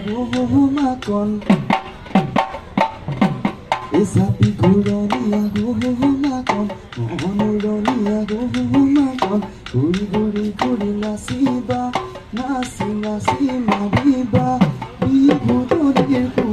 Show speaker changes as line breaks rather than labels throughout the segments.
go makon Esapi gurania go makon Monorania go makon Guri guri guri nasiba Nasi nasi mabiba Bibu dodirku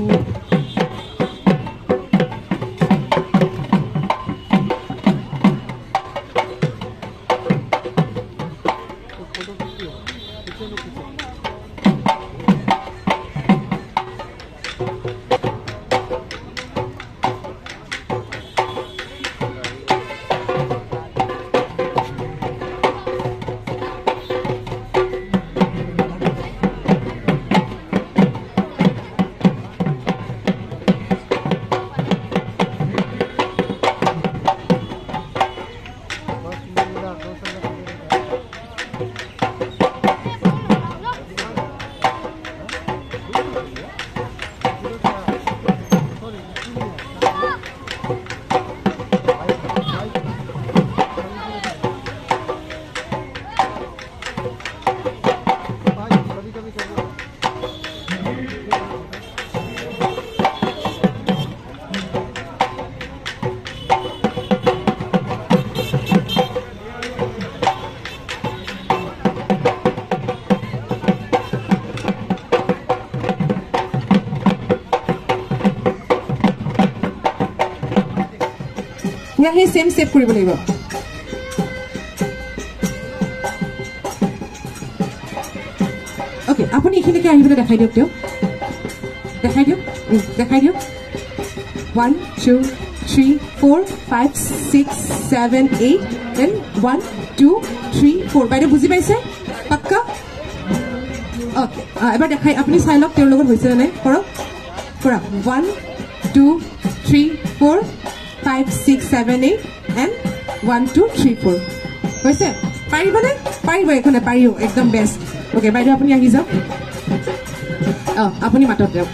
Yeah, he same step kuri bolibo. Okay, apuni ekhine ke ahibole dekhai diok teo. Dekhai diok. 1 2 3 4 5 6 7 8 then 1 2 3 4 বাইরে বুঝি পাইছে পাক্কা okay এবার দেখাই আপনি চাই লওক তেওঁৰ লগত হৈছে নে কৰক 1 2 3 4 5 6 7 8 and 1 2 3 4 হৈছে পাৰিবনে পাৰিব এখনে পাৰিও একদম বেষ্ট ওকে বাইদেউ আপুনি আহি যাওক আপুনি মাতক দিয়ক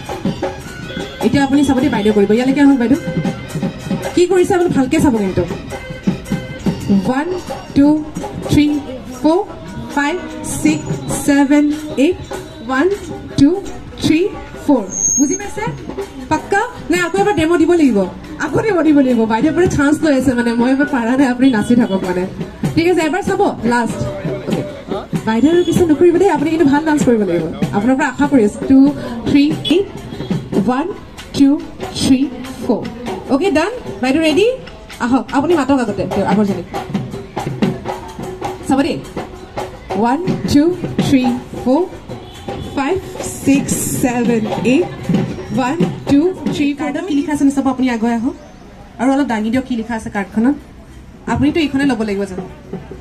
এতিয়া আপুনি চাবতে বাইদেউ কৰিব ইয়ালৈকে আহক বাইদেউ কি কৰিছে আপুনি ভালকে চাব কিন্তু 1 2 3 4 5 6 7 8 1 2 3 4 বুঝি পাইছে পাক্কা না আকৌ এবাৰ ডেমো দিব লাগিব আকৌ ডেমো দিব লাগিব বাইদেউ পৰা চান্স লৈ আছে মানে মই এবাৰ পাৰা নাই আপুনি নাচি থাকক মানে ঠিক আছে এবাৰ চাব লাষ্ট ওকে বাইদেউৰ কিছু নকৰিব দেই আপুনি কিন্তু ভাল ডান্স কৰিব লাগিব আপোনাৰ পৰা আশা কৰি আছো 2 3 8 1 2 3 4 ওকে ডান বাইদেউ ৰেডি আহক আপুনি মাতক আগতে আগৰ জনী চাব দেই 1 2 3 4 5 6 7 8 1 2 3 4 কি লিখা আছে সব আপুনি আগুৱাই আহক আৰু অলপ দাঙি দিয়ক কি লিখা আছে কাৰ্ডখনত আপুনিতো এইখনে ল'ব লাগিব জানো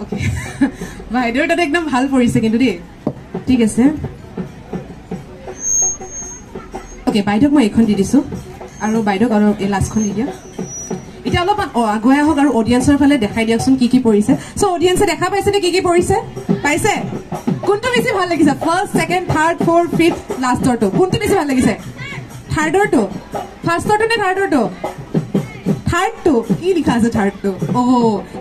ওকে বাইদেউৰ তাতে একদম ভাল পৰিছে কিন্তু দেই ঠিক আছে ওকে বাইদেউক মই এইখন দি দিছো আৰু বাইদেউক আৰু এই লাষ্টখন দি দিয়ক এতিয়া অলপমান আগুৱাই আহক আৰু অডিয়েন্সৰ ফালে দেখাই দিয়কচোন কি কি পৰিছে সো অডিয়েন্সে দেখা পাইছে নে কি কি পৰিছে পাইছে কোনটো বেছি ভাল লাগিছে first second third fourth fifth লাষ্টৰটো কোনটো বেছি ভাল লাগিছে থাৰ্ডৰটো ফাৰ্ষ্টৰটো নে থাৰ্ডৰটো থাৰ্ডটো কি লিখা আছে থাৰ্ডটো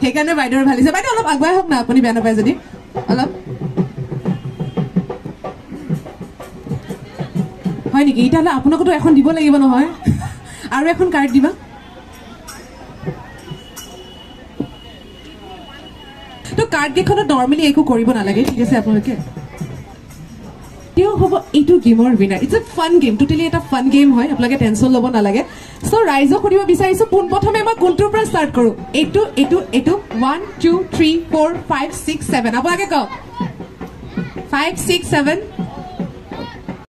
সেইকাৰণে বাইদেউৰ ভাল লাগিছে বাইদেউ অলপ আগুৱাই আহক না আপুনি বেয়া নাপায় যদি অলপ হয় নেকি এতিয়াহ'লে আপোনাকতো এখন দিব লাগিব নহয় আৰু এখন কাৰ্ড দিবা তো কাৰ্ড কেইখনত নৰ্মেলি একো কৰিব নালাগে ঠিক আছে আপোনালোকে তেওঁ হ'ব এইটো গেমৰ winner it's a fun game totally এটা ফান গেম হয় আপোনালোকে টেনশ্যন ল'ব নালাগে সো ৰাইজক সুধিব বিচাৰিছো পোনপ্ৰথমে মই কোনটোৰ পৰা ষ্টাৰ্ট কৰোঁ এইটো 1 2 3 4 5 6 7 আপোনালোকে কওক 5 6 7